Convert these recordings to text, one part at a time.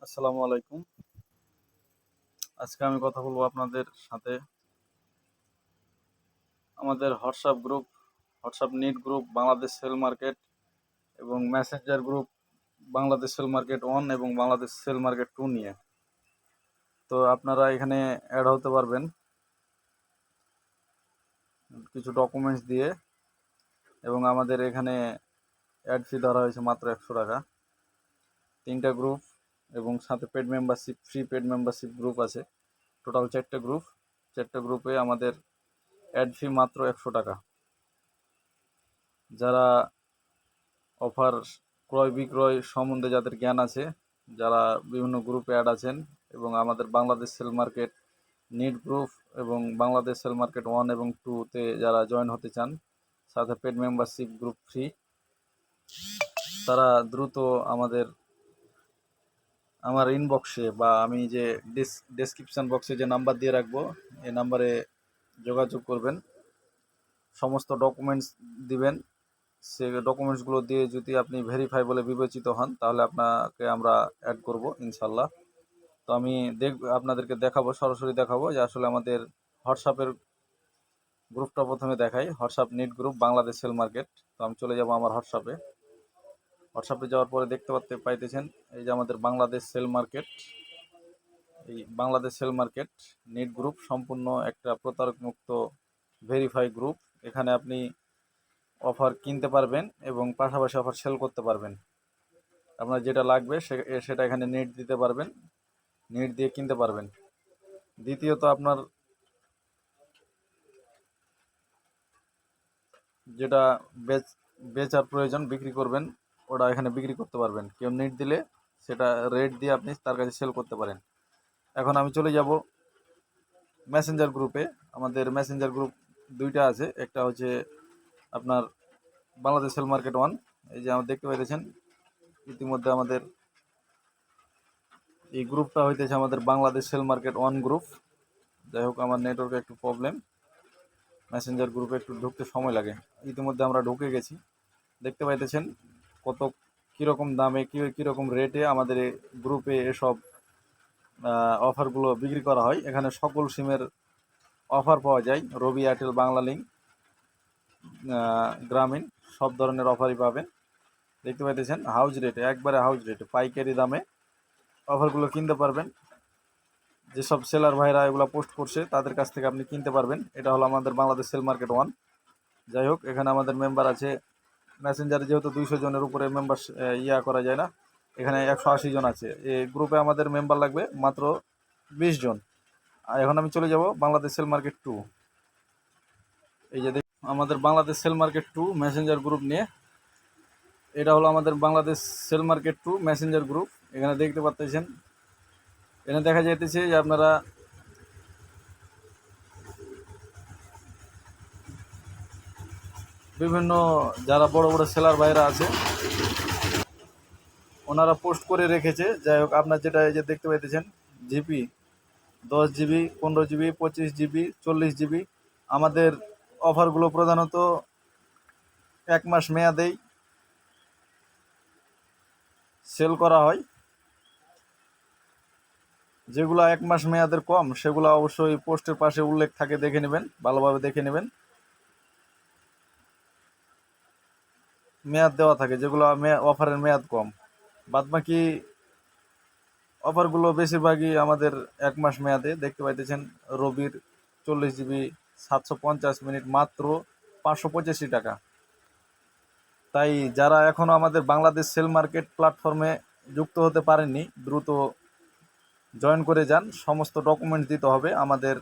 আসসালামু আলাইকুম। আজকে আমি কথা বলবো আপনাদের সাথে আমাদের WhatsApp NEET group Bangladesh sell market এবং messenger group Bangladesh sell market 1 এবং বাংলাদেশ সেল মার্কেট 2 নিয়ে। তো আপনারা এখানে অ্যাড হতে পারবেন কিছু ডকুমেন্টস দিয়ে, এবং আমাদের এখানে অ্যাড ফি ধরা হয়েছে মাত্র 100 টাকা। 3টা গ্রুপ এবং সাথে ফ্রি পেড মেম্বারশিপ গ্রুপ আছে। টোটাল 4টা গ্রুপ। 4টা গ্রুপে আমাদের অ্যাড ফি মাত্র 100 টাকা। যারা অফার ক্রয় বিক্রয় সম্বন্ধে যাদের জ্ঞান আছে, যারা বিভিন্ন গ্রুপে অ্যাড আছেন এবং আমাদের Bangladesh sell market NEET group এবং বাংলাদেশ সেল মার্কেট 1 এবং 2-তে যারা জয়েন হতে চান, সাথে পেড মেম্বারশিপ গ্রুপ ফ্রি, তারা দ্রুত আমার ইনবক্সে বা আমি যে ডেসক্রিপশন বক্সে যে নাম্বার দিয়ে রাখবো, এই নাম্বারে যোগাযোগ করবেন। সমস্ত ডকুমেন্টস দিবেন। সে ডকুমেন্টসগুলো দিয়ে যদি আপনি ভেরিফাই বলে বিবেচিত হন, তাহলে আপনাকে আমরা অ্যাড করব ইনশাল্লাহ। তো আমি আপনাদেরকে দেখাবো, সরাসরি দেখাবো যে আসলে আমাদের হোয়াটসঅ্যাপের গ্রুপটা প্রথমে দেখাই। WhatsApp NEET group Bangladesh sell market. তো আমি চলে যাব আমার হোয়াটসঅ্যাপে যাওয়ার পরে দেখতে পাইতেছেন এই যে আমাদের বাংলাদেশ সেল মার্কেট। এই Bangladesh sell market NEET group সম্পূর্ণ একটা প্রতারক মুক্ত ভেরিফাই গ্রুপ। এখানে আপনি অফার কিনতে পারবেন এবং পাশাপাশি অফার সেল করতে পারবেন। আপনার যেটা লাগবে সেটা এখানে নেট দিতে পারবেন, নেট দিয়ে কিনতে পারবেন। দ্বিতীয়ত, আপনার যেটা বেচার প্রয়োজন, বিক্রি করবেন, ওটা এখানে বিক্রি করতে পারবেন। কেউ নেট দিলে সেটা রেট দিয়ে আপনি তার কাছে সেল করতে পারেন। এখন আমি চলে যাব মেসেঞ্জার গ্রুপে। আমাদের মেসেঞ্জার গ্রুপ 2টা আছে। একটা হচ্ছে আপনার বাংলাদেশ সেল মার্কেট 1। এই যে দেখতে পাইতেছেন ইতিমধ্যে আমাদের এই গ্রুপটা হইতেছে আমাদের বাংলাদেশ সেল মার্কেট 1 গ্রুপ। যাই হোক, আমার নেটওয়ার্কে একটু প্রবলেম, মেসেঞ্জার গ্রুপে একটু ঢুকতে সময় লাগে। ইতিমধ্যে আমরা ঢুকে গেছি। দেখতে পাইতেছেন কীরকম দামে কীরকম রেটে আমাদের এই গ্রুপে এসব অফারগুলো বিক্রি করা হয়। এখানে সকল সিমের অফার পাওয়া যায়। রবি, এয়ারটেল, বাংলালিংক, গ্রামীণ সব ধরনের অফারই পাবেন। দেখতে পাইতেছেন হাউজ রেটে, একবারে হাউজ রেটে পাইকারি দামে অফারগুলো কিনতে পারবেন। যেসব সেলার ভাইরা এগুলো পোস্ট করছে তাদের কাছ থেকে আপনি কিনতে পারবেন। এটা হলো আমাদের বাংলাদেশ সেল মার্কেট 1। যাই হোক, এখানে আমাদের মেম্বার আছে মেসেঞ্জারে, যেহেতু 200 জনের উপরে মেম্বার করা যায় না, এখানে 180 জন আছে। এই গ্রুপে আমাদের মেম্বার লাগবে মাত্র 20 জন। আর এখন আমি চলে যাব বাংলাদেশ সেল মার্কেট 2। এই যে আমাদের Bangladesh sell market 2 messenger group নিয়ে, এটা হলো আমাদের Bangladesh sell market 2 messenger group. এখানে দেখতে পাচ্ছেন, এখানে দেখা যাইতেছে যে আপনারা বিভিন্ন যারা বড় বড় সেলার ভাইরা আছে ওনারা পোস্ট করে রেখেছে। যাই হোক, আপনার যেটা এই যে দেখতে পাইতেছেন GB 10 GB, 15 GB, 25 GB, 40 GB. আমাদের অফারগুলো প্রধানত 1 মাস মেয়াদেই সেল করা হয়। যেগুলো 1 মাস মেয়াদের কম, সেগুলো অবশ্যই পোস্টের পাশে উল্লেখ থাকে, দেখে নেবেন, ভালোভাবে দেখে নেবেন। মেয়াদ দেওয়া থাকে যেগুলো অফারের মেয়াদ কম। বাদবাকি অফারগুলো বেশিরভাগই আমাদের 1 মাস মেয়াদে। দেখতে পাইতেছেন রবির 40 জিবি 750 মিনিট মাত্র 585 টাকা। তাই যারা এখনও আমাদের বাংলাদেশ সেল মার্কেট প্ল্যাটফর্মে যুক্ত হতে পারেননি, দ্রুত জয়েন করে যান। সমস্ত ডকুমেন্টস দিতে হবে। আমাদের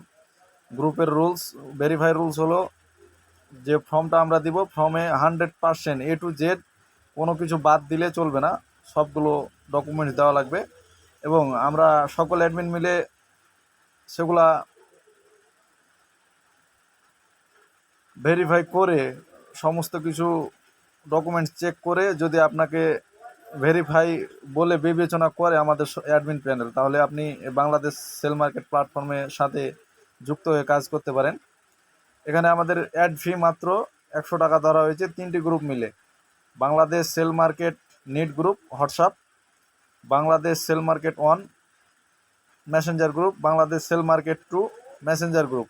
গ্রুপের রুলস, ভেরিফাই রুলস হলো যে ফর্মটা আমরা দিব, ফর্মে 100% A to Z কোনো কিছু বাদ দিলে চলবে না, সবগুলো ডকুমেন্টস দেওয়া লাগবে। এবং আমরা সকল অ্যাডমিন মিলে সেগুলা ভেরিফাই করে, সমস্ত কিছু ডকুমেন্টস চেক করে, যদি আপনাকে ভেরিফাই বলে বিবেচনা করে আমাদের অ্যাডমিন প্যানেল, তাহলে আপনি বাংলাদেশ সেল মার্কেট প্ল্যাটফর্মের সাথে যুক্ত হয়ে কাজ করতে পারেন। এখানে আমাদের অ্যাড ফি মাত্র 100 টাকা ধরা হয়েছে 3টি গ্রুপ মিলে। Bangladesh sell market NEET group WhatsApp, Bangladesh sell market 1 messenger group, Bangladesh sell market 2 messenger group,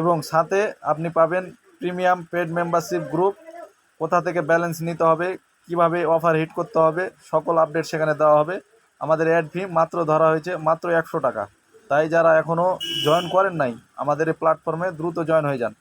এবং সাথে আপনি পাবেন প্রিমিয়াম পেড মেম্বারশিপ গ্রুপ, কোথা থেকে ব্যালেন্স নিতে হবে, কিভাবে অফার হিট করতে হবে, সকল আপডেট সেখানে দেওয়া হবে। আমাদের অ্যাড ফি মাত্র ধরা হয়েছে মাত্র 100 টাকা। তাই যারা এখনও জয়েন করেন নাই আমাদের এই প্ল্যাটফর্মে দ্রুত জয়েন হয়ে যান।